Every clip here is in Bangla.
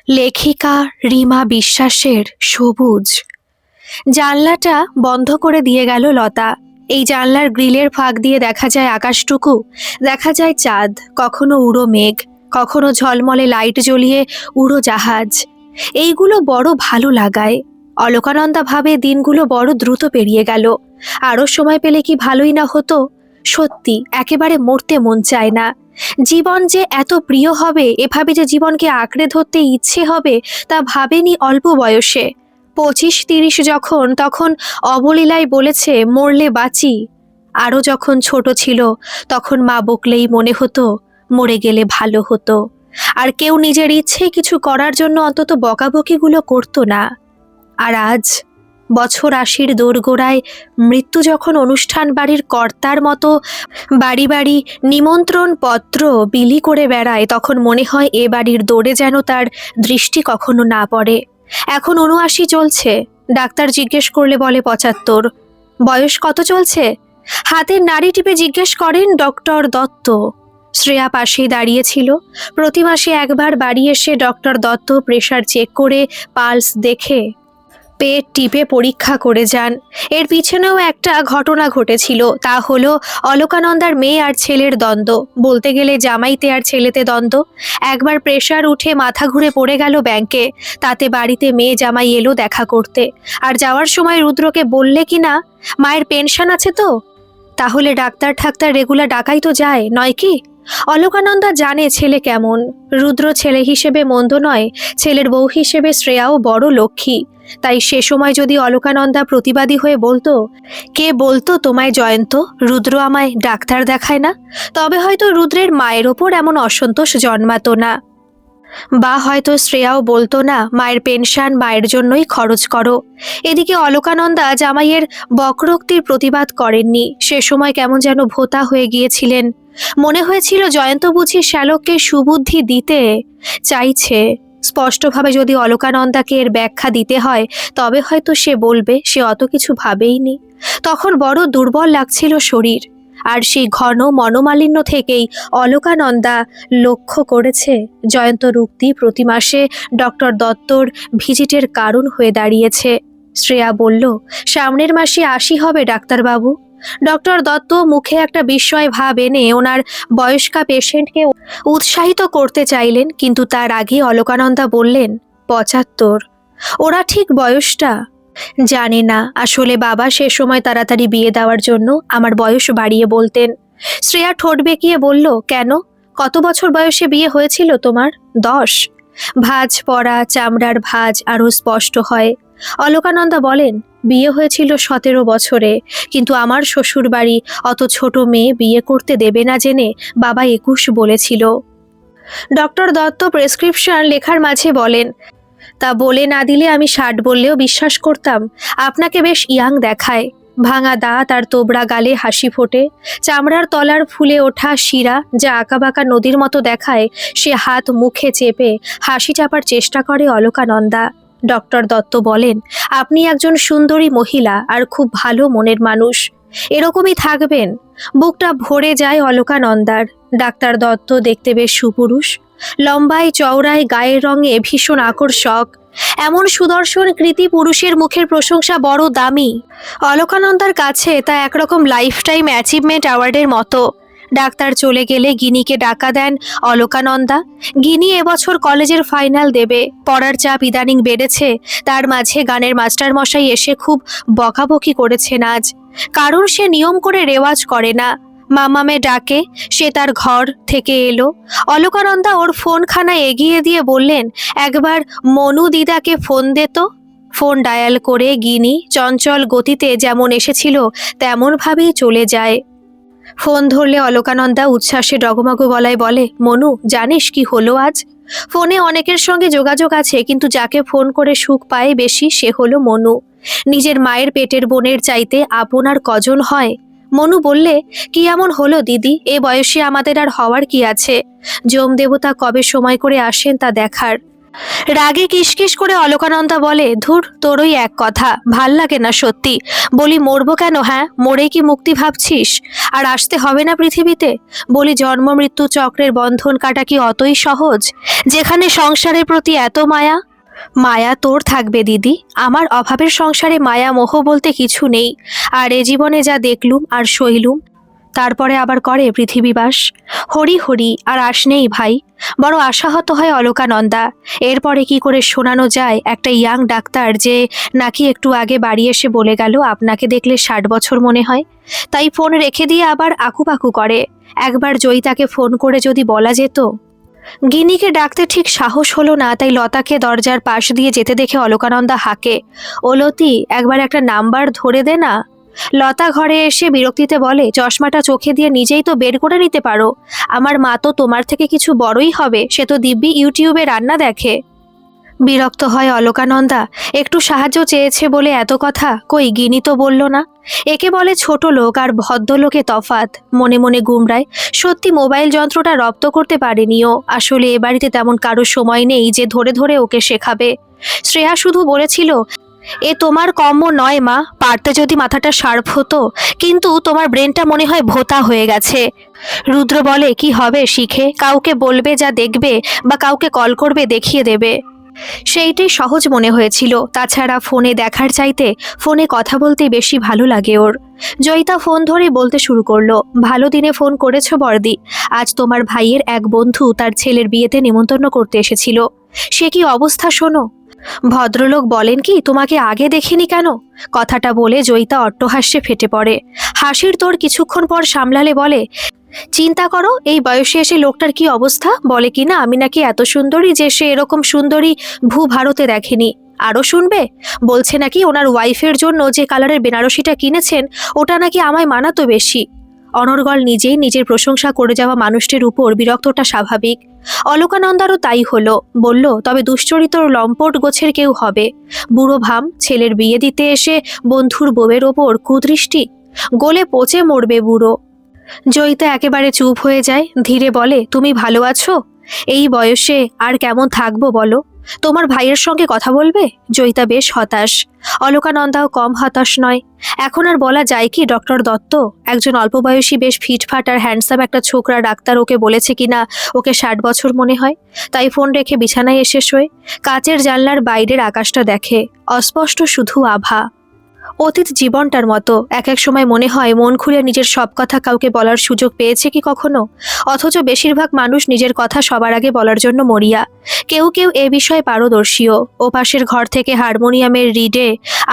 লেখিকা রিমা বিশ্বাসের সবুজ। জানলাটা বন্ধ করে দিয়ে গেল লতা। এই জানলার গ্রিলের ফাঁক দিয়ে দেখা যায় আকাশটুকু, দেখা যায় চাঁদ, কখনো উড়ো মেঘ, কখনো ঝলমলে লাইট জ্বলিয়ে উড়ো জাহাজ। এইগুলো বড় ভালো লাগায়। অলকানন্দা ভাবে দিনগুলো বড় দ্রুত পেরিয়ে গেল। আরও সময় পেলে কি ভালোই না হতো। সত্যি একেবারে মরতে মন চায় না। জীবন যে এত প্রিয় হবে, এভাবে যে জীবনকে আঁকড়ে ধরতে ইচ্ছে হবে, তা ভাবেনি অল্প বয়সে। 25-30 যখন, তখন অবলীলায় বলেছে মরলে বাঁচি। আরও যখন ছোট ছিল, তখন মা বকলেই মনে হতো মরে গেলে ভালো হতো। আর কেউ নিজের ইচ্ছে কিছু করার জন্য অন্তত বকাবকিগুলো করতো না। আর আজ বছর 80-র দোরগোড়ায় মৃত্যু যখন অনুষ্ঠান বাড়ির কর্তার মতো বাড়ি বাড়ি নিমন্ত্রণ পত্র বিলি করে বেড়ায়, তখন মনে হয় এ বাড়ির দৌড়ে যেন তার দৃষ্টি কখনো না পড়ে। এখন 79 চলছে। ডাক্তার জিজ্ঞেস করলে বলে 75। বয়স কত চলছে? হাতের নাড়ি টিপে জিজ্ঞেস করেন ডক্টর দত্ত। শ্রেয়া পাশেই দাঁড়িয়েছিল। প্রতি মাসে একবার বাড়ি এসে ডক্টর দত্ত প্রেশার চেক করে পালস দেখে পেট টিপে পরীক্ষা করে যান। এর পিছনেও একটা ঘটনা ঘটেছিল। তা হলো অলকানন্দার মেয়ে আর ছেলের দ্বন্দ্ব, বলতে গেলে জামাইতে আর ছেলেতে দ্বন্দ্ব। একবার প্রেশার উঠে মাথা ঘুরে পড়ে গেল ব্যাংকে। তাতে বাড়িতে মেয়ে জামাই এলো দেখা করতে। আর যাওয়ার সময় রুদ্রকে বললে কিনা মায়ের পেনশন আছে তো। তাহলে ডাক্তার ঠাক্তার রেগুলার ডাকাই তো যায়, নয় কি? অলকানন্দা জানে ছেলে কেমন। রুদ্র ছেলে হিসেবে মন্দ নয়, ছেলের বউ হিসেবে শ্রেয়াও বড় লক্ষ্মী। তাই সে সময় যদি অলকানন্দা প্রতিবাদী হয়ে বলতো, কে বলতো তোমায় জয়ন্ত রুদ্র আমায় ডাক্তার দেখায় না, তবে হয়তো রুদ্রের মায়ের ওপর এমন অসন্তোষ জন্মাতো না। বা হয়তো শ্রেয়াও বলতো না মায়ের পেনশন মায়ের জন্যই খরচ করো। এদিকে অলকানন্দা জামাইয়ের বক্রোক্তির প্রতিবাদ করেননি। সে সময় কেমন যেন ভোঁতা হয়ে গিয়েছিলেন। মনে হয়েছিল জয়ন্ত বুঝি শ্যালককে সুবুদ্ধি দিতে চাইছে। স্পষ্টভাবে যদি অলকানন্দাকে এর ব্যাখ্যা দিতে হয়, তবে হয়তো সে বলবে সে অত কিছু ভাবেইনি। তখন বড় দুর্বল লাগছিল শরীর। আর সেই ঘন মনোমালিন্য থেকেই অলকানন্দা লক্ষ্য করেছে জয়ন্তর উক্তি প্রতি মাসে ডক্টর দত্তর ভিজিটের কারণ হয়ে দাঁড়িয়েছে। শ্রেয়া বলল, সামনের মাসে 80 হবে ডাক্তারবাবু। ডক্টর দত্ত মুখে একটা বিস্ময় ভাব এনে ওনার বয়স্কা পেশেন্টকে উৎসাহিত করতে চাইলেন, কিন্তু তার আগে অলকানন্দা বললেন 75। ওরা ঠিক বয়সটা জানে না। আসলে বাবা সে সময় তাড়াতাড়ি বিয়ে দেওয়ার জন্য আমার বয়স বাড়িয়ে বলতেন। শ্রেয়া ঠোঁট বেঁকিয়ে বলল, কেন? কত বছর বয়সে বিয়ে হয়েছিল তোমার? 10। ভাঁজ পড়া চামড়ার ভাঁজ আরও স্পষ্ট হয়। অলকানন্দা বলেন, বিয়ে হয়েছিল 17 বছরে, কিন্তু আমার শ্বশুর বাড়ি অত ছোট মেয়ে বিয়ে করতে দেবে না জেনে বাবা 21 বলেছিল। ডক্টর দত্ত প্রেসক্রিপশন লেখার মাঝে বলেন, তা বলে না দিলে আমি 60 বললেও বিশ্বাস করতাম। আপনাকে বেশ ইয়াং দেখায়। ভাঙা দাঁত আর তোবড়া গালে হাসি ফোটে। চামড়ার তলার ফুলে ওঠা শিরা যা আঁকাবাঁকা নদীর মতো দেখায়। সে হাত মুখে চেপে হাসি চাপার চেষ্টা করে অলকানন্দা। ডক্টর দত্ত বলেন, আপনি একজন সুন্দরী মহিলা আর খুব ভালো মনের মানুষ। এরকমই থাকবেন। বুকটা ভরে যায় অলকানন্দার। ডাক্তার দত্ত দেখতে বেশ সুপুরুষ। লম্বায় চওড়ায়, গায়ের রঙে ভীষণ আকর্ষক। এমন সুদর্শন কৃতি পুরুষের মুখের প্রশংসা বড় দামি। অলকানন্দার কাছে তা একরকম লাইফ টাইম অ্যাচিভমেন্ট অ্যাওয়ার্ডের মতো। ডাক্তার চলে গেলে গিনিকে ডাকা দেন অলকানন্দা। গিনি এবছর কলেজের ফাইনাল দেবে। পড়ার চাপ ইদানিং বেড়েছে। তার মাঝে গানের মাস্টারমশাই এসে খুব বকাবকি করেছেন আজ। কারণ সে নিয়ম করে রেওয়াজ করে না। মামামে ডাকে, সে তার ঘর থেকে এলো। অলকানন্দা ওর ফোনখানা এগিয়ে দিয়ে বললেন, একবার মনু দিদাকে ফোন দে তো। ফোন ডায়াল করে গিনি চঞ্চল গতিতে যেমন এসেছিল তেমনভাবেই চলে যায়। ফোন ধরলে অলকানন্দা উচ্ছ্বাসে ডগমগ গলায় বলে, মনু, জানিস কি হলো আজ? ফোনে অনেকের সঙ্গে যোগাযোগ আছে, কিন্তু যাকে ফোন করে সুখ পায় বেশি সে হলো মনু। নিজের মায়ের পেটের বোনের চাইতে আপন আর কজন হয়? মনু বললে, কি এমন হলো দিদি? এ বয়সে আমাদের আর হওয়ার কি আছে? যম দেবতা কবে সময় করে আসেন তা দেখার। রাগে কিসকিস করে অলকানন্দা বলে, ধুর, তোরই এক কথা, ভাল লাগে না সত্যি। বলি মরবো কেন? হ্যাঁ, মরেই কি মুক্তি ভাবছিস? আর আসতে হবে না পৃথিবীতে? বলি জন্ম মৃত্যু চক্রের বন্ধন কাটা কি অতই সহজ, যেখানে সংসারের প্রতি এত মায়া? মায়া তোর থাকবে দিদি, আমার অভাবের সংসারে মায়া মোহ বলতে কিছু নেই। আর এ জীবনে যা দেখলুম আর সইলুম, তারপরে আবার করে পৃথিবীবাস। হরি হরি, আর আশ নেই ভাই। বড় আশাহত হয় অলকানন্দা। এরপরে কি করে শোনানো যায় একটা ইয়াং ডাক্তার যে নাকি একটু আগে বাড়ি এসে বলে গেল আপনাকে দেখলে 60 বছর মনে হয়। তাই ফোন রেখে দিয়ে আবার আকুপাকু করে। একবার জয়িতাকে ফোন করে যদি বলা যেত। গিনিকে ডাকতে ঠিক সাহস হলো না, তাই লতাকে দরজার পাশ দিয়ে যেতে দেখে অলকানন্দা হাঁকে, ও লতি, একবার একটা নাম্বার ধরে দে না। লতা ঘরে এসে বিরক্তিতে বলে, চশমাটা চোখে দিয়ে নিজেই তো বের করে নিতে পারো। আমার মা তো তোমার থেকে কিছু বড়ই হবে, সে তো দিব্যি ইউটিউবে রান্না দেখে। বিরক্ত হয় অলকানন্দা। একটু সাহায্য চেয়েছে বলে এত কথা, কই গিনি তো বলল না। একে বলে ছোট লোক আর ভদ্রলোকে তফাৎ। মনে মনে গুমরায়, সত্যি মোবাইল যন্ত্রটা রপ্ত করতে পারেনিও। আসলে এ বাড়িতে তেমন কারো সময় নেই যে ধরে ধরে ওকে শেখাবে। শ্রেয়া শুধু বলেছিল, এ তোমার কম্ম নয় মা, পারতে যদি মাথাটা শার্প হতো, কিন্তু তোমার ব্রেনটা মনে হয় ভোঁতা হয়ে গেছে। রুদ্র বলে, কি হবে শিখে? কাউকে বলবে যা দেখবে, বা কাউকে কল করবে দেখিয়ে দেবে। সেইটাই সহজ মনে হয়েছিল। তাছাড়া ফোনে দেখার চাইতে ফোনে কথা বলতে বেশি ভালো লাগে ওর। জয়িতা ফোন ধরে বলতে শুরু করলো, ভালো দিনে ফোন করেছো বর্দি। আজ তোমার ভাইয়ের এক বন্ধু তার ছেলের বিয়েতে নেমন্তন্ন করতে এসেছিল। সে কি অবস্থা শোনো। ভদ্রলোক বলেন কি, তোমাকে আগে দেখিনি কেন? কথাটা বলে জয়িতা অট্টহাস্যে ফেটে পড়ে। হাসির তোর কিছুক্ষণ পর সামলালে বলে, চিন্তা করো, এই বয়সে এসে লোকটার কি অবস্থা। বলে কি না আমি নাকি এত সুন্দরী যে সে এরকম সুন্দরী ভারতে দেখেনি। আরও শুনবে, বলছে নাকি ওনার ওয়াইফের জন্য যে কালারের বেনারসিটা কিনেছেন ওটা নাকি আমায় মানাতো বেশি। অনর্গল নিজেই নিজের প্রশংসা করে যাওয়া মানুষটির উপর বিরক্তটা স্বাভাবিক। অলকানন্দারও তাই হলো। বলল, তবে দুশ্চরিত্র লম্পট গোছের কেউ হবে। বুড়ো ভাম, ছেলের বিয়ে দিতে এসে বন্ধুর বউয়ের ওপর কুদৃষ্টি। গলে পচে মরবে বুড়ো। জয়িতা একেবারে চুপ হয়ে যায়, ধীরে বলে, তুমি ভালো আছো? এই বয়সে আর কেমন থাকবো বলো? তোমার ভাইয়ের সঙ্গে কথা বলবে? জয়িতা বেশ হতাশ। অলকানন্দাও কম হতাশ নয়। এখন আর বলা যায় কি, ডক্টর দত্ত, একজন অল্প বয়সী বেশ ফিটফাট আর হ্যান্ডসাম একটা ছোকরা ডাক্তার ওকে বলেছে কিনা ওকে 60 বছর মনে হয়। তাই ফোন রেখে বিছানায় এসে শোয়। কাচের জানলার বাইরের আকাশটা দেখে, অস্পষ্ট শুধু আভা। অতীত জীবনটার মতো এক এক সময় মনে হয় মন খুলে নিজের সব কথা কাউকে বলার সুযোগ পেয়েছে কি কখনো। অথচ বেশিরভাগ মানুষ নিজের কথা সবার আগে বলার জন্য মরিয়া। কেউ কেউ এ বিষয়ে পারদর্শীও। ওপাশের ঘর থেকে হারমোনিয়ামের রিডে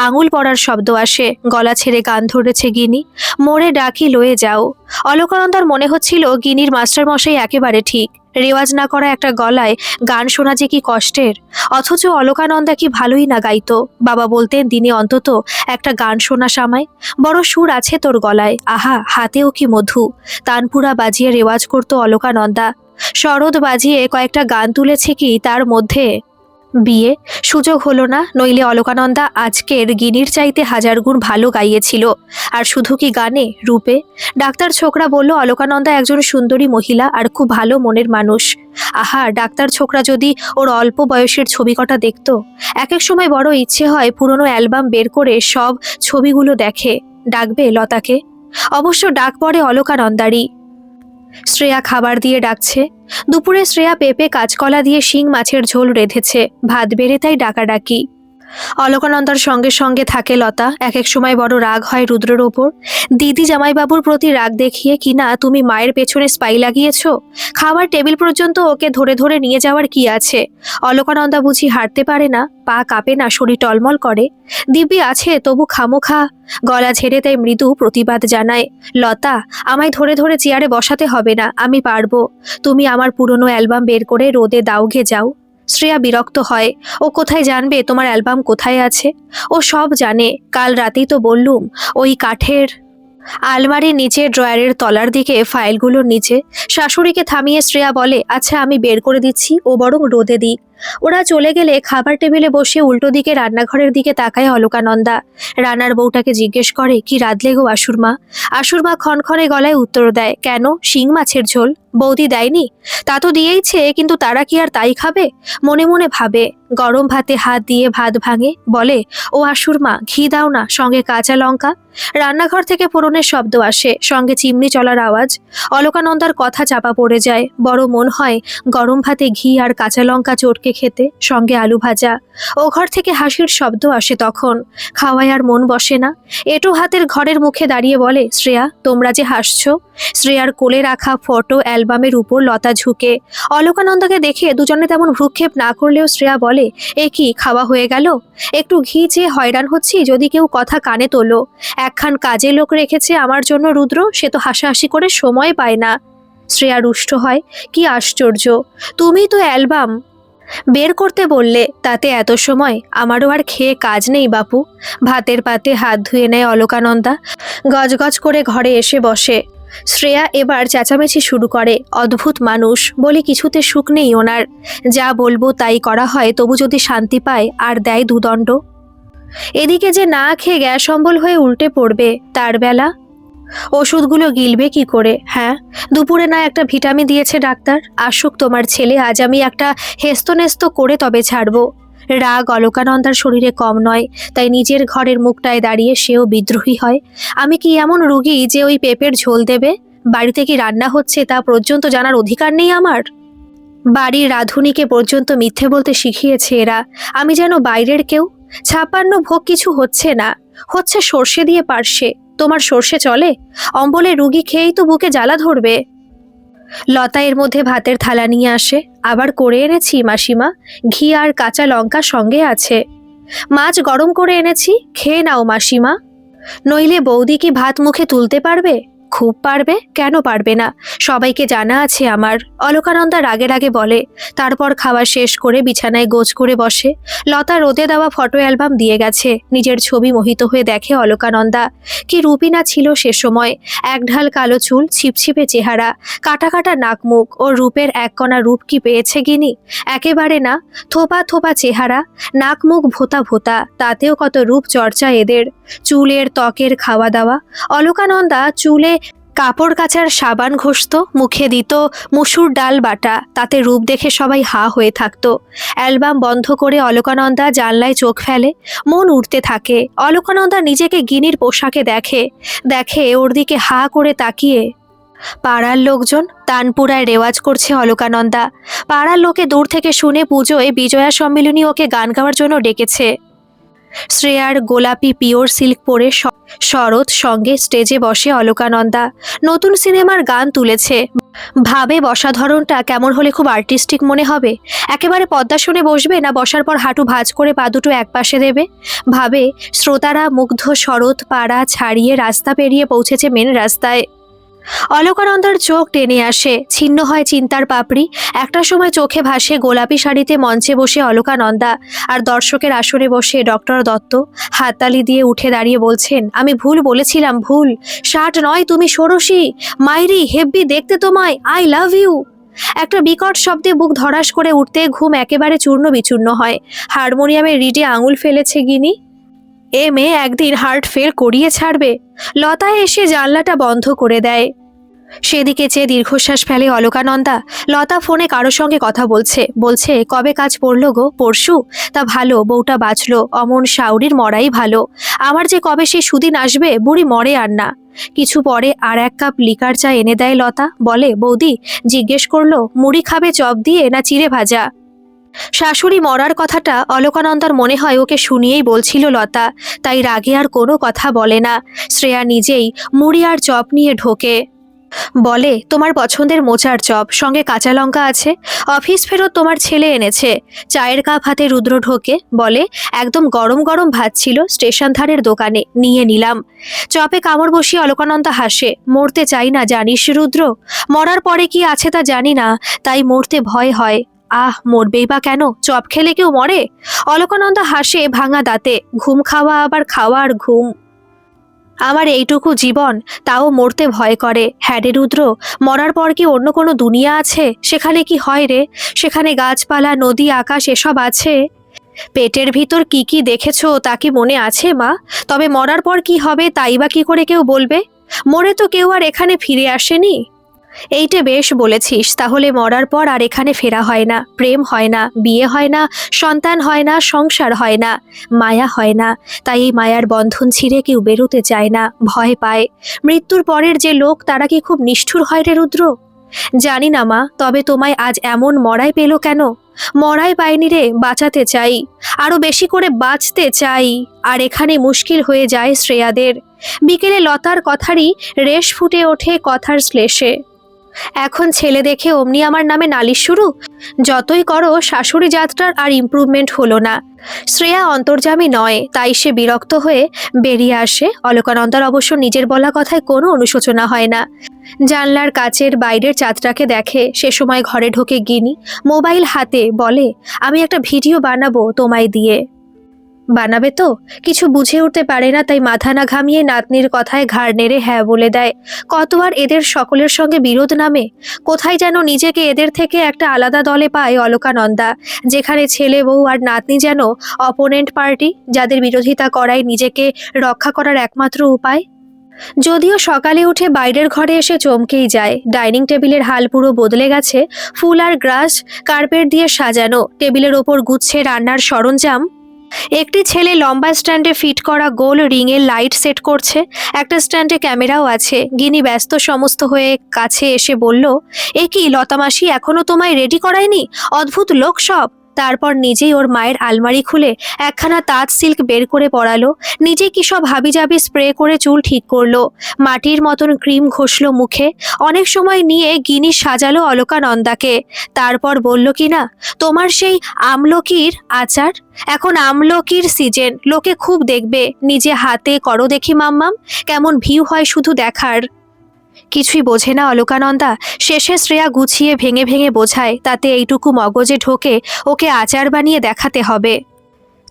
আঙুল পড়ার শব্দ আসে। গলা ছেড়ে গান ধরেছে গিনি, মোড়ে ডাকি লয়ে যাও। অলকানন্দার মনে হচ্ছিল গিনির মাস্টারমশাই একেবারে ঠিক। রেওয়াজ না করা একটা গলায় গান শোনা যে কি কষ্টের। অথচ অলকানন্দা কি ভালোই না গাইতো। বাবা বলতেন, দিনে অন্তত একটা গান শোনা সামায়, বড় সুর আছে তোর গলায়, আহা হাতেও কি মধু। তানপুরা বাজিয়ে রেওয়াজ করতো অলকানন্দা। শরৎ বাজিয়ে কয়েকটা গান তুলেছে কি তার মধ্যে। বিয়ে সুযোগ হলো না, নইলে অলকানন্দা আজকের গিনির চাইতে 1000 গুণ ভালো গাইয়েছিল। আর শুধু কি গানে, রূপে। ডাক্তার ছোকরা বলল, অলকানন্দা একজন সুন্দরী মহিলা আর খুব ভালো মনের মানুষ। আহা, ডাক্তার ছোকরা যদি ওর অল্প বয়সের ছবি কটা দেখতো। এক এক সময় বড় ইচ্ছে হয় পুরনো অ্যালবাম বের করে সব ছবিগুলো দেখে। ডাকবে লতাকে। অবশ্য ডাক পড়ে অলকানন্দারই। শ্রেয়া খাবার দিয়ে ডাকছে। দুপুরে শ্রেয়া পেঁপে কাঁচকলা দিয়ে শিং মাছের ঝোল রেঁধেছে, ভাত বেড়ে তাই ডাকাডাকি। অলকানন্দার সঙ্গে সঙ্গে থাকে লতা। এক এক সময় বড় রাগ হয় রুদ্রের ওপর। দিদি জামাইবাবুর প্রতি রাগ দেখিয়ে কিনা তুমি মায়ের পেছনে স্পাই লাগিয়েছ। খাবার টেবিল পর্যন্ত ওকে ধরে ধরে নিয়ে যাওয়ার কি আছে? অলকানন্দা বুঝি হাঁটতে পারে না, পা কাঁপে না, শরীর টলমল করে? দিব্যি আছে, তবু খামোখা গলা ঝেড়ে তাই মৃদু প্রতিবাদ জানায়, লতা, আমায় ধরে ধরে চেয়ারে বসাতে হবে না, আমি পারবো। তুমি আমার পুরনো অ্যালবাম বের করে রোদে দাউঘে যাও। শ্রেয়া বিরক্ত হয়। ও কোথায় জানবে তোমার অ্যালবাম কোথায় আছে? ও সব জানে। কাল রাতেই তো বললুম, ওই কাঠের আলমারির নিচে ড্রয়ারের তলার দিকে ফাইলগুলোর নিচে। শাশুড়িকে থামিয়ে শ্রেয়া বলে, আচ্ছা আমি বের করে দিচ্ছি, ও বরং রোদে দিক। ওরা চলে গেলে খাবার টেবিলে বসে উল্টো দিকে রান্নাঘরের দিকে তাকায় অলকানন্দা। রান্নার বউটাকে জিজ্ঞেস করে, কি রাঁধলে গো আশুরমা? আশুরমা ক্ষণক্ষণে গলায় উত্তর দেয়, কেন, শিং মাছের ঝোল? বৌদি দেয়নি? তা তো দিয়েইছে, কিন্তু তারা কি আর তাই খাবে? মনে মনে ভাবে। গরম ভাতে হাত দিয়ে ভাত ভাঙে, বলে, ও আশুরমা, ঘি দাও না, সঙ্গে কাঁচা লঙ্কা। রান্নাঘর থেকে ফোড়নের শব্দ আসে, সঙ্গে চিমনি চলার আওয়াজ। অলকানন্দার কথা চাপা পড়ে যায়। বড় মন হয় গরম ভাতে ঘি আর কাঁচা লঙ্কা চটকে খেতে, সঙ্গে আলু ভাজা। ও ঘর থেকে হাসির শব্দ আসে তখন। খাওয়ায় আর মন বসে না। এটু হাতের ঘরের মুখে দাঁড়িয়ে বলে, শ্রেয়া, তোমরা যে হাসছো। শ্রেয়ার কোলে রাখা ফটো অ্যালবামের উপর লতা ঝুঁকে। অলকানন্দাকে দেখে দুজনে তেমন ভ্রুক্ষেপ না করলেও শ্রেয়া বলে, এ কি, খাওয়া হয়ে গেল? একটু ঘি চেয়ে হয়রান হচ্ছি, যদি কেউ কথা কানে তোলো। একখান কাজে লোক রেখেছে আমার জন্য রুদ্র, সে তো হাসাহাসি করে সময় পায় না। শ্রেয়া রুষ্ট হয়, কি আশ্চর্য, তুমি তো অ্যালবাম বের করতে বললে, তাতে এত সময়? আমারও আর খেয়ে কাজ নেই বাপু। ভাতের পাতে হাত ধুয়ে নেয় অলকানন্দা। গজগজ করে ঘরে এসে বসে। শ্রেয়া এবার চেঁচামেচি শুরু করে, অদ্ভুত মানুষ, বলি কিছুতে সুখ নেই ওনার। যা বলবো তাই করা হয়, তবু যদি শান্তি পায় আর দেয় দুদণ্ড। এদিকে যে না খেয়ে গ্যাস অম্বল হয়ে উল্টে পড়বে, তার বেলা ওষুধগুলো গিলবে কি করে? হ্যাঁ, দুপুরে না একটা ভিটামিন দিয়েছে ডাক্তার। আসুক তোমার ছেলে, আজ আমি একটা হেস্তনেস্ত করে তবে ছাড়বো। রাগ অলকানন্দার শরীরে কম নয়, তাই নিজের ঘরের মুখটায় দাঁড়িয়ে সেও বিদ্রোহী হয়। আমি কি এমন রুগী যে ওই পেঁপের ঝোল দেবে? বাড়িতে কি রান্না হচ্ছে তা পর্যন্ত জানার অধিকার নেই আমার? বাড়ির রাঁধুনিকে পর্যন্ত মিথ্যে বলতে শিখিয়েছে এরা। আমি যেন বাইরের কেউ। 56 ভোগ কিছু হচ্ছে না, হচ্ছে সর্ষে দিয়ে পার্শ্বে। তোমার সর্ষে চলে? অম্বলের রুগী খেয়েই তো বুকে জ্বালা ধরবে। লতা এর মধ্যে ভাতের থালা নিয়ে আসে। আবার করে এনেছি মাসিমা, ঘি আর কাঁচা লঙ্কা সঙ্গে আছে। মাছ গরম করে এনেছি, খেয়ে নাও মাসিমা। নইলে বৌদি কি ভাত মুখে তুলতে পারবে? খুব পারবে, কেন পারবে না? সবাইকে জানা আছে আমার। অলকানন্দা রাগে রাগে বলে। তারপর খাওয়া শেষ করে বিছানায় গোছ করে বসে। লতা রোদে দেওয়া ফটো অ্যালবাম দিয়ে গেছে। নিজের ছবি মোহিত হয়ে দেখে অলকানন্দা। কি রূপিনা ছিল সে সময়। একঢাল কালো চুল, ছিপছিপে চেহারা, কাটা কাটা নাক মুখ। ও রূপের এক কণা রূপ কি পেয়েছে গিনি? একেবারে না। থোপা থোপা চেহারা, নাক মুখ ভোতা ভোতা, তাতেও কত রূপ চর্চা এদের। চুলের ত্বকের খাওয়া দাওয়া। অলকানন্দা চুলে কাপড় কাচার সাবান ঘষত, মুখে দিত মুসুর ডাল বাটা, তাতে রূপ দেখে সবাই হা হয়ে থাকতো। অ্যালবাম বন্ধ করে অলকানন্দা জানলায় চোখ ফেলে। মন উঠতে থাকে। অলকানন্দা নিজেকে গিনির পোশাকে দেখে। দেখে ওর দিকে হা করে তাকিয়ে। পাড়ার লোকজন তানপুরায় রেওয়াজ করছে অলকানন্দা। পাড়ার লোকে দূর থেকে শুনে পুজোয় বিজয়া সম্মিলনী ওকে গান গাওয়ার জন্য ডেকেছে। শ্রেয়ার গোলাপি পিওর সিল্ক পরে শরৎ সঙ্গে স্টেজে বসে অলকানন্দা। নতুন সিনেমার গান তুলেছে। ভাবে বসা ধরনটা কেমন হলে খুব আর্টিস্টিক মনে হবে। একেবারে পদ্মাসনে বসবে, না বসার পর হাঁটু ভাঁজ করে পা দুটো একপাশে দেবে? ভাবে শ্রোতারা মুগ্ধ। শরৎ পাড়া ছাড়িয়ে রাস্তা পেরিয়ে পৌঁছেছে মেন রাস্তায়। অলকানন্দার চোখ টেনে আসে, ছিন্ন হয় চিন্তার পাপড়ি। একটা সময় চোখে ভাসে গোলাপি শাড়িতে মঞ্চে বসে অলকানন্দা, আর দর্শকের আসরে বসে ডক্টর দত্ত হাততালি দিয়ে উঠে দাঁড়িয়ে বলছেন, আমি ভুল বলেছিলাম, ভুল। 60 নয়, তুমি ষোড়শী। মাইরি, হেব্বি দেখতে তোমায়, আই লাভ ইউ। একটা বিকট শব্দে বুক ধড়াস করে উঠতে ঘুম একেবারে চূর্ণ বিচূর্ণ হয়। হারমোনিয়ামের রিডে আঙুল ফেলেছে গিনি। এ মেয়ে একদিন হার্ট ফেল করিয়ে ছাড়বে। লতা এসে জানলাটা বন্ধ করে দেয়। সেদিকে চেয়ে দীর্ঘশ্বাস ফেলে অলকানন্দা। লতা ফোনে কারোর সঙ্গে কথা বলছে কবে কাজ পড়ল গো? পরশু? তা ভালো, বউটা বাঁচলো। অমন শাউরির মরাই ভালো। আমার যে কবে সে সুদিন আসবে, বুড়ি মরে আর না। কিছু পরে আর 1 কাপ লিকার চা এনে দেয় লতা। বলে, বৌদি, জিজ্ঞেস করলো মুড়ি খাবে চপ দিয়ে না চিড়ে ভাজা? শাশুড়ি মরার কথাটা অলকানন্দার মনে হয় ওকে শুনিয়েই বলছিল লতা, তাই রাগে আর কোনো কথা বলে না। শ্রেয়া নিজেই মুড়ি আর চপ নিয়ে ঢোকে। বলে, তোমার পছন্দের মোচার চপ, সঙ্গে কাঁচা লঙ্কা আছে। অফিস ফেরত তোমার ছেলে এনেছে। চায়ের কাপ হাতে রুদ্র ঢোকে। বলে, একদম গরম গরম ভাত ছিল স্টেশন ধারের দোকানে, নিয়ে নিলাম। চপে কামড় বসিয়ে অলকানন্দা হাসে। মরতে চাই না জানিস রুদ্র, মরার পরে কি আছে তা জানি না, তাই মরতে ভয় হয়। আহ, মরবেই বা কেন? চপ খেলে কেউ মরে? অলকানন্দা হাসে ভাঙা দাঁতে। ঘুম খাওয়া, আবার খাওয়া আর ঘুম। আমার এইটুকু জীবন, তাও মরতে ভয় করে। হ্যাঁ রে রুদ্র, মরার পর কি অন্য কোনো দুনিয়া আছে? সেখানে কি হয় রে? সেখানে গাছপালা, নদী, আকাশ এসব আছে? পেটের ভিতর কি কি দেখেছো তা কি মনে আছে মা? তবে মরার পর কি হবে তাই বা কি করে কেউ বলবে? মরে তো কেউ আর এখানে ফিরে আসেনি। এইটা বেশ বলেছিস। তাহলে মরার পর আর এখানে ফেরা হয় না, প্রেম হয় না, বিয়ে হয় না, সন্তান হয় না, সংসার হয় না, মায়া হয় না। তাই এই মায়ার বন্ধন ছিঁড়ে কেউ বেরোতে চায় না, ভয় পায়। মৃত্যুর পরের যে লোক, তারা কি খুব নিষ্ঠুর হয় রে রুদ্র? জানি না মা, তবে তোমায় আজ এমন মরাই পেলো কেন? মরাই পাইনি রে, বাঁচাতে চাই, আরো বেশি করে বাঁচতে চাই। আর এখানে মুশকিল হয়ে যায় শ্রেয়াদের। বিকেলে লতার কথারই রেশ ফুটে ওঠে কথার শ্লেষে। এখন ছেলে দেখে অমনি আমার নামে নালিশ শুরু? যতই করো, শাশুড়ি জাতটার আর ইমপ্রুভমেন্ট হলো না। শ্রেয়া অন্তর্যামী নয়, তাই সে বিরক্ত হয়ে বেরিয়ে আসে। অলকানন্দার অবশ্য নিজের বলা কথায় কোনো অনুশোচনা হয় না। জানলার কাচের বাইরের চাঁদটাকে দেখে। সে সময় ঘরে ঢোকে গিনি, মোবাইল হাতে, বলে, আমি একটা ভিডিও বানাবো তোমায় দিয়ে। বানাবে তো? কিছু বুঝে উঠতে পারে না, তাই মাথা না ঘামিয়ে নাতনির কথায় ঘাড় নেড়ে হ্যাঁ বলে দেয়। কত আর এদের সকলের সঙ্গে বিরোধ নামে। কোথায় যেন নিজেকে এদের থেকে একটা আলাদা দলে পায় অলকানন্দা, যেখানে ছেলে বউ আর নাতনি যেন অপোনেন্ট পার্টি, যাদের বিরোধিতা করাই নিজেকে রক্ষা করার একমাত্র উপায়। যদিও সকালে উঠে বাইরের ঘরে এসে চমকেই যায়। ডাইনিং টেবিলের হাল পুরো বদলে গেছে। ফুল আর গ্রাস কার্পেট দিয়ে সাজানো, টেবিলের ওপর গুচ্ছে রান্নার সরঞ্জাম। একটি ছেলে লম্বা স্ট্যান্ডে ফিট করা গোল রিংয়ের লাইট সেট করছে। একটা স্ট্যান্ডে ক্যামেরাও আছে। গিনি ব্যস্ত সমস্ত হয়ে কাছে এসে বলল, এ কি লতামাসি, এখনো তোমায় রেডি করায়নি? অদ্ভুত লোক সব। তারপর নিজেই ওর মায়ের আলমারি খুলে একখানা তাঁত সিল্ক বের করে পরালো। নিজে কি সব হাবিজাবি স্প্রে করে চুল ঠিক করলো। মাটির মতন ক্রিম ঘষলো মুখে। অনেক সময় নিয়ে গিনি সাজালো অলকানন্দাকে। তারপর বলল, কি না, তোমার সেই আমলকির আচার? এখন আমলকির সিজন, লোকে খুব দেখবে। নিজে হাতে করো দেখি মাম্মাম, কেমন ভিউ হয় শুধু দেখার। কিছুই বোঝে না অলকানন্দা। শেষে শ্রেয়া গুছিয়ে ভেঙে ভেঙে বোঝায়, তাতে এইটুকু মগজে ঢোকে ওকে আচার বানিয়ে দেখাতে হবে।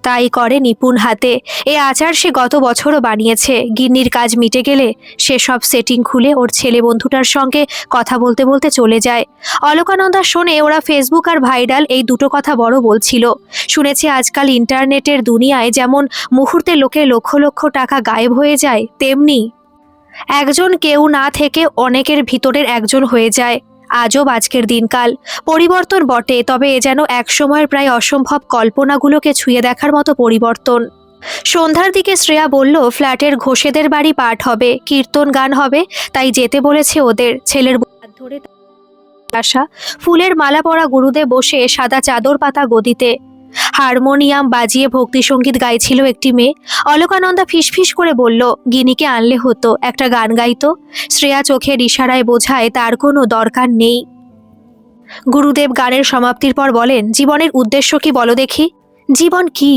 তাই করে নিপুণ হাতে। এ আচার সে গত বছরও বানিয়েছে। গিন্নির কাজ মিটে গেলে সে সব সেটিং খুলে ওর ছেলে বন্ধুটার সঙ্গে কথা বলতে বলতে চলে যায়। অলকানন্দা শোনে ওরা ফেসবুক আর ভাইরাল, এই দুটো কথা বড় বলছিল। শুনেছে আজকাল ইন্টারনেটের দুনিয়ায় যেমন মুহূর্তে লোকে লক্ষ লক্ষ টাকা গায়েব হয়ে যায়, তেমনি একজন কেউ না থেকে অনেকের ভিতরের একজন হয়ে যায়। আজব আজকের দিনকাল। পরিবর্তন বটে, তবে এ যেন একসময়ের প্রায় অসম্ভব কল্পনাগুলোকে ছুঁয়ে দেখার মতো পরিবর্তন। সন্ধ্যার দিকে শ্রেয়া বলল, ফ্ল্যাটের ঘোষেদের বাড়ি পাঠ হবে, কীর্তন গান হবে, তাই যেতে বলেছে ওদের। ছেলের হাত ধরে আসা ফুলের মালা পরা গুরুদেব বসে সাদা চাদর পাতা গদিতে হারমোনিয়াম বাজিয়ে ভক্তিসঙ্গীত গাইছিল একটি মেয়ে। অলকানন্দা ফিসফিস করে বলল, গিনিকে আনলে হতো, একটা গান গাইতো। শ্রেয়া চোখের ইশারায় বোঝায় তার কোনো দরকার নেই। গুরুদেব গানের সমাপ্তির পর বলেন, জীবনের উদ্দেশ্য কি বলো দেখি? জীবন কি?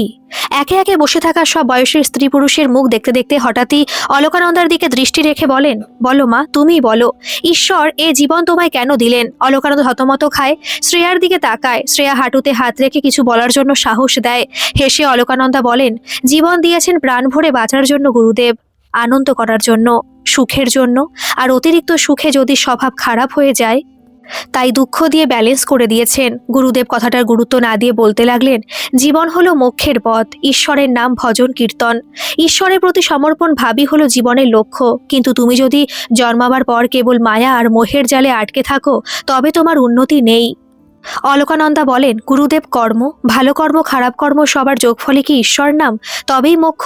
একে একে বসে থাকা সব বয়সের স্ত্রী পুরুষের মুখ দেখতে দেখতে হঠাৎই অলকানন্দার দিকে দৃষ্টি রেখে বলেন, বলো মা, তুমিই বলো, ঈশ্বর এ জীবন তোমায় কেন দিলেন? অলকানন্দা হতমত খায়, শ্রেয়ার দিকে তাকায়। শ্রেয়া হাঁটুতে হাত রেখে কিছু বলার জন্য সাহস দেয়। হেসে অলকানন্দা বলেন, জীবন দিয়েছেন প্রাণ ভরে বাঁচার জন্য গুরুদেব, আনন্দ করার জন্য, সুখের জন্য। আর অতিরিক্ত সুখে যদি স্বভাব খারাপ হয়ে যায়, তাই দুঃখ দিয়ে ব্যালেন্স করে দিয়েছেন। গুরুদেব কথাটার গুরুত্ব না দিয়ে বলতে লাগলেন, জীবন হলো মোক্ষের পথ, ঈশ্বরের নাম ভজন কীর্তন, ঈশ্বরের প্রতি সমর্পণ ভাবই হলো জীবনের লক্ষ্য। কিন্তু তুমি যদি জন্মাবার পর কেবল মায়া আর মোহের জালে আটকে থাকো, তবে তোমার উন্নতি নেই। অলকানন্দা বলেন, গুরুদেব, কর্ম, ভালো কর্ম খারাপ কর্ম সবার যোগফলে কি ঈশ্বর নাম, তবেই মোক্ষ?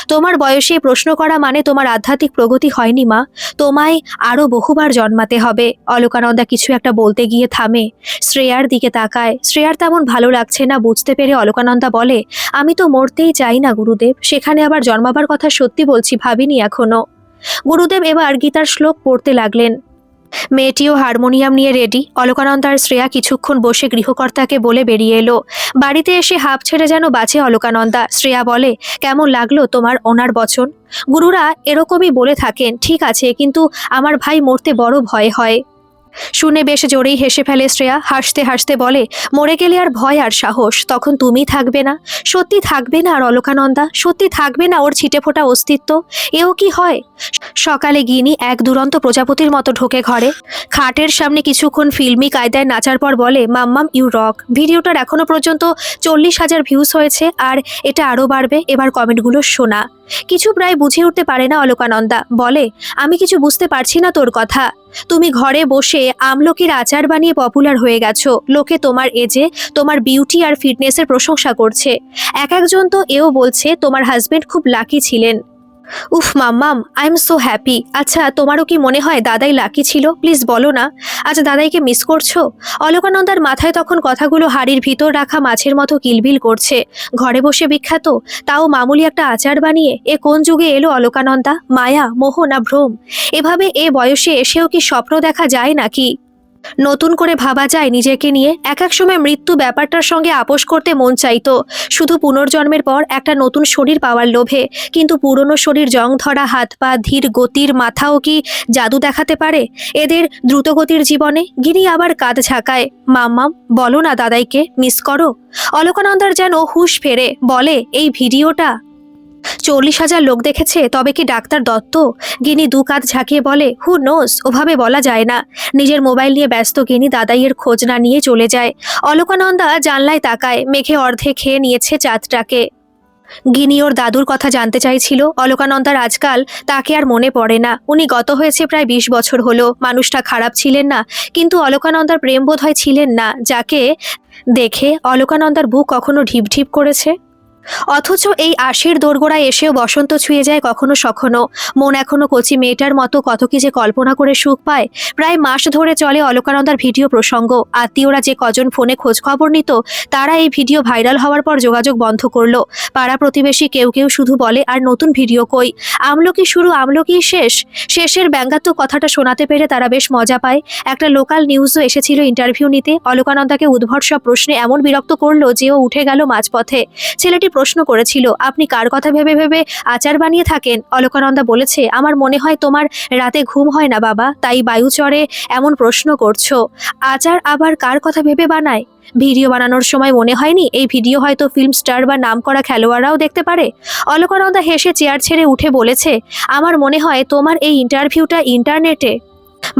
তোমার বয়সে প্রশ্ন করা মানে তোমার আধ্যাত্মিক প্রগতি হয়নি মা, তোমায় আরো বহুবার জন্মাতে হবে। অলকানন্দা কিছু একটা বলতে গিয়ে থামে, শ্রেয়ার দিকে তাকায়। শ্রেয়ার তেমন ভালো লাগছে না বুঝতে পেরে অলকানন্দা বলে, আমি তো মরতেই চাই না গুরুদেব, সেখানে আবার জন্মাবার কথা সত্যি বলছি, ভাবিনি এখনো। গুরুদেব এবার গীতার শ্লোক পড়তে লাগলেন। মেয়েটিও হারমোনিয়াম নিয়ে রেডি। অলকানন্দা আর শ্রেয়া কিছুক্ষণ বসে গৃহকর্তাকে বলে বেরিয়ে এলো। বাড়িতে এসে হাঁপ ছেড়ে যেন বাঁচে অলকানন্দা। শ্রেয়া বলে, কেমন লাগলো তোমার ওনার বচন? গুরুরা এরকমই বলে থাকেন, ঠিক আছে, কিন্তু আমার ভাই মরতে বড় ভয় হয়। শুনে বেশ জোরেই হেসে ফেলে শ্রেয়া, হাসতে হাসতে বলে, মরে গেলে আর ভয় আর সাহস তখন তুমি থাকবে না। সত্যি থাকবে না আর অলকানন্দা, সত্যি থাকবে না ওর ছিটে ফোটা অস্তিত্ব। এও কি হয়? সকালে গিনি এক দুরন্ত প্রজাপতির মতো ঢোকে ঘরে, খাটের সামনে কিছুক্ষণ ফিল্মি কায়দায় নাচার পর বলে, মাম্মাম ইউ রক, ভিডিওটার এখনো পর্যন্ত 40,000 ভিউজ হয়েছে আর এটা আরও বাড়বে, এবার কমেন্টগুলো শোনা। কিছু প্রায় বুঝে উঠতে পারে না অলকানন্দা, বলে, আমি কিছু বুঝতে পারছি না তোর কথা। তুমি ঘরে বসে আমলকির আচার বানিয়ে পপুলার হয়ে গেছো, লোকে তোমার এজে তোমার বিউটি আর ফিটনেসের প্রশংসা করছে। এক একজন তো এও বলছে তোমার হাজবেন্ড খুব লাকি ছিলেন। উফ মাম্মাম, আই এম সো হ্যাপি। আচ্ছা তোমারও কি মনে হয় দাদাই লাকি ছিল? প্লিজ বলো না। আচ্ছা দাদাইকে মিস করছো? অলকানন্দার মাথায় তখন কথাগুলো হাড়ির ভিতর রাখা মাছের মতো কিলবিল করছে। ঘরে বসে বিখ্যাত, তাও মামুলি একটা আচার বানিয়ে। এ কোন যুগে এলো অলকানন্দা? মায়া, মোহ না ভ্রম? এভাবে এ বয়সে এসেও কি স্বপ্ন দেখা যায় নাকি? নতুন করে ভাবা যায় নিজেকে নিয়ে? এক এক সময় মৃত্যু ব্যাপারটার সঙ্গে আপোষ করতে মন চাইতো, শুধু পুনর্জন্মের পর একটা নতুন শরীর পাওয়ার লোভে। কিন্তু পুরনো শরীর, জং ধরা হাত পা, ধীর গতির মাথাও কি জাদু দেখাতে পারে এদের দ্রুতগতির জীবনে? গিনি আবার কাঁধ ঝাঁকায়, মাম্মাম বলো না দাদাইকে মিস করো। অলকানন্দার যেন হুঁশ ফেরে, বলে, এই ভিডিওটা 40,000 লোক দেখেছে, তবে কি ডাক্তার দত্ত? গিনি দু কাঁধ ঝাঁকিয়ে বলে, হু নোস, ওভাবে বলা যায় না। নিজের মোবাইল নিয়ে ব্যস্ত গিনি দাদাইয়ের খোঁজ না নিয়ে চলে যায়। অলকানন্দা জানলায় তাকায়, মেঘে অর্ধে খেয়ে নিয়েছে চাঁদটাকে। গিনি ওর দাদুর কথা জানতে চাইছিল। অলকানন্দার আজকাল তাকে আর মনে পড়ে না। উনি গত হয়েছে প্রায় 20 বছর হলো। মানুষটা খারাপ ছিলেন না, কিন্তু অলকানন্দার প্রেম বোধহয় ছিলেন না, যাকে দেখে অলকানন্দার বুক কখনো ঢিপ ঢিপ করেছে। অথচ এই আশির দোরগোড়ায় এসেও বসন্ত ছুঁয়ে যায় কখনো সখনো। মন এখনো কচি মেয়েটার মতো কত কি যে কল্পনা করে সুখ পায়। প্রায় মাস ধরে চলে অলকানন্দার ভিডিও প্রসঙ্গ। আত্মীয়রা যে কজন ফোনে খোঁজ খবর নিত, তারা এই ভিডিও ভাইরাল হওয়ার পর যোগাযোগ বন্ধ করলো। পাড়া প্রতিবেশী কেউ কেউ শুধু বলে, আর নতুন ভিডিও কই? আমলকি শুরু, আমলকি শেষ। শেষের ব্যঙ্গাত্মক কথাটা শোনাতে পেরে তারা বেশ মজা পায়। একটা লোকাল নিউজও এসেছিল ইন্টারভিউ নিতে। অলকানন্দাকে উদ্ভট সব প্রশ্নে এমন বিরক্ত করলো যে ও উঠে গেল মাঝপথে। ছেলেটি প্রশ্ন করেছিল, আপনি কার কথা ভেবে ভেবে আচার বানিয়ে থাকেন? অলকানন্দা বলেছে, আমার মনে হয় তোমার রাতে ঘুম হয় না বাবা, তাই বায়ু চড়ে এমন প্রশ্ন করছো। আচার আবার কার কথা ভেবে বানায়? ভিডিও বানানোর সময় মনে হয়নি এই ভিডিও হয়তো ফিল্ম স্টার বা নামকরা খেলোয়াড়রাও দেখতে পারে? অলকানন্দা হেসে চেয়ার ছেড়ে উঠে বলেছে, আমার মনে হয় তোমার এই ইন্টারভিউটা ইন্টারনেটে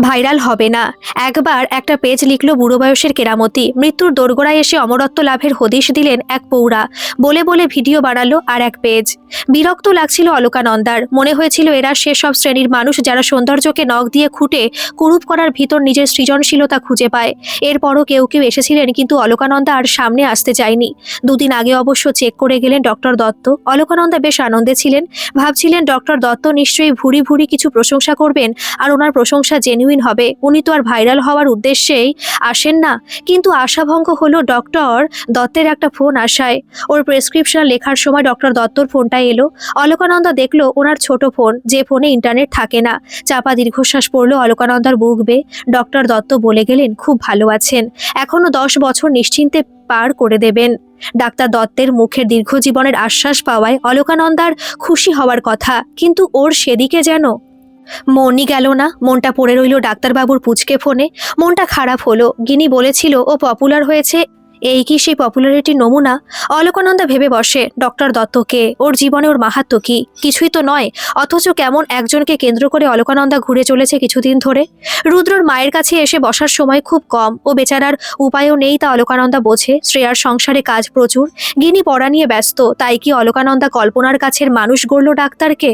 ভাইরাল হবে না। একবার একটা পেজ লিখলো বুড়ো বয়সের কেরামতি, মৃত্যুর দোরগোড়ায় এসে অমরত্ব লাভের হদিশ দিলেন এক পৌরা। বলে বলে ভিডিও বানালো আর এক পেজ। বিরক্ত লাগছিল অলকানন্দার। মনে হয়েছিল এরা সেসব শ্রেণীর মানুষ যারা সৌন্দর্যকে নখ দিয়ে খুঁটে কুরূপ করার ভিতর নিজের সৃজনশীলতা খুঁজে পায়। এরপরও কেউ কেউ এসেছিলেন, কিন্তু অলকানন্দা আর সামনে আসতে চায়নি। দুদিন আগে অবশ্য চেক করে গেলেন ডক্টর দত্ত। অলকানন্দা বেশ আনন্দে ছিলেন। ভাবছিলেন ডক্টর দত্ত নিশ্চয়ই ভুরি ভুরি কিছু প্রশংসা করবেন, আর ওনার প্রশংসা জেনুইন হবে। উনি তো আর ভাইরাল হওয়ার উদ্দেশ্যেই আসেন না। কিন্তু আশাভঙ্গ হলো ডক্টর দত্তের একটা ফোন আসায়। ওর প্রেসক্রিপশন লেখার সময় ডক্টর দত্তর ফোনটা এলো। অলকানন্দা দেখলো ওনার ছোট ফোন, যে ফোনে ইন্টারনেট থাকে না। চাপা দীর্ঘশ্বাস পড়লো অলকানন্দার বুক বেয়ে। ডক্টর দত্ত বলে গেলেন, খুব ভালো আছেন, এখনো 10 বছর নিশ্চিন্তে পার করে দেবেন। ডাক্তার দত্তের মুখের দীর্ঘ জীবনের আশ্বাস পাওয়ায় অলকানন্দার খুশি হওয়ার কথা, কিন্তু ওর সেদিকে যেন মনই গেল না। মনটা পড়ে রইল ডাক্তারবাবুর পুচকে ফোনে। মনটা খারাপ হলো। গিনি বলেছিল ও পপুলার হয়েছে, এই কি সেই পপুলারিটির নমুনা? অলকানন্দা ভেবে বসে, ডক্টর দত্তকে, ওর জীবনে ওর মাহাত্ম্য কি? কিছুই তো নয়। অথচ কেমন একজনকে কেন্দ্র করে অলকানন্দা ঘুরে চলেছে কিছুদিন ধরে। রুদ্রর মায়ের কাছে এসে বসার সময় খুব কম। ও বেচারার উপায়ও নেই, তা অলকানন্দা বোঝে। শ্রেয়ার সংসারে কাজ প্রচুর। গিনি পড়া নিয়ে ব্যস্ত। তাই কি অলকানন্দা কল্পনার কাছের মানুষ গড়ল ডাক্তারকে?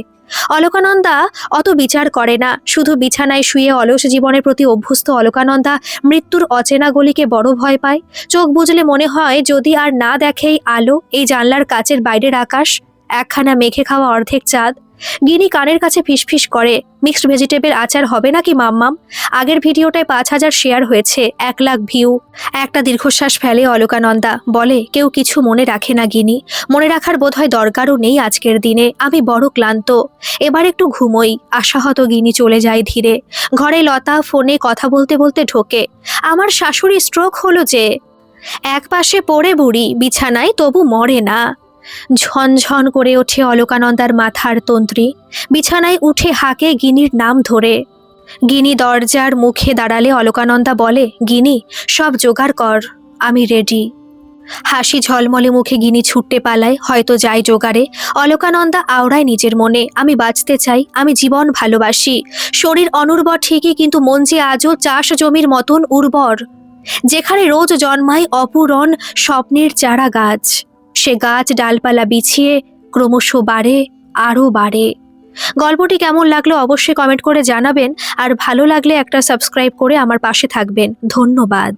অলকানন্দা অত বিচার করে না। শুধু বিছানায় শুয়ে অলস জীবনের প্রতি অভ্যস্ত অলকানন্দা মৃত্যুর অচেনা গলিকে বড় ভয় পায়। চোখ বুজলে মনে হয় যদি আর না দেখেই আলো, এই জানলার কাচের বাইরের আকাশ, একখানা মেঘে খাওয়া অর্ধেক চাঁদ। গিনি কানের কাছে ফিসফিস করে, মিক্সড ভেজিটেবল আচার হবে নাকি মাম্মাম? আগের ভিডিওটায় 5,000 শেয়ার হয়েছে, 1 লাখ ভিউ। একটা দীর্ঘশ্বাস ফেলে অলকানন্দা, বলে, কেউ কিছু মনে রাখে না গিনি। মনে রাখার বোধহয় দরকারও নেই আজকের দিনে। আমি বড় ক্লান্ত, এবার একটু ঘুমোই। আশাহত গিনি চলে যায় ধীরে। ঘরে লতা ফোনে কথা বলতে বলতে ঢোকে। আমার শাশুড়ি স্ট্রোক হলো যে। এক পাশে পড়ে বুড়ি বিছানায়, তবু মরে না। ঝনঝন করে ওঠে অলকানন্দার মাথার তন্ত্রী। বিছানায় উঠে হাঁকে গিনির নাম ধরে। গিনি দরজার মুখে দাঁড়ালে অলকানন্দা বলে, গিনি সব জোগাড় কর, আমি রেডি। হাসি ঝলমলে মুখে গিনি ছুটতে পালায়, হয়তো যায় জোগাড়ে। অলকানন্দা আওড়ায় নিজের মনে, আমি বাঁচতে চাই, আমি জীবন ভালোবাসি। শরীর অনুর্বর ঠিকই, কিন্তু মন যে আজও চাষ জমির মতন উর্বর, যেখানে রোজ জন্মায় অপূরণ স্বপ্নের চারা গাছ। সে গাছ ডালপালা বিছিয়ে ক্রমশ বাড়ে, আরও বাড়ে। গল্পটি কেমন লাগলো অবশ্যই কমেন্ট করে জানাবেন, আর ভালো লাগলে একটা সাবস্ক্রাইব করে আমার পাশে থাকবেন। ধন্যবাদ।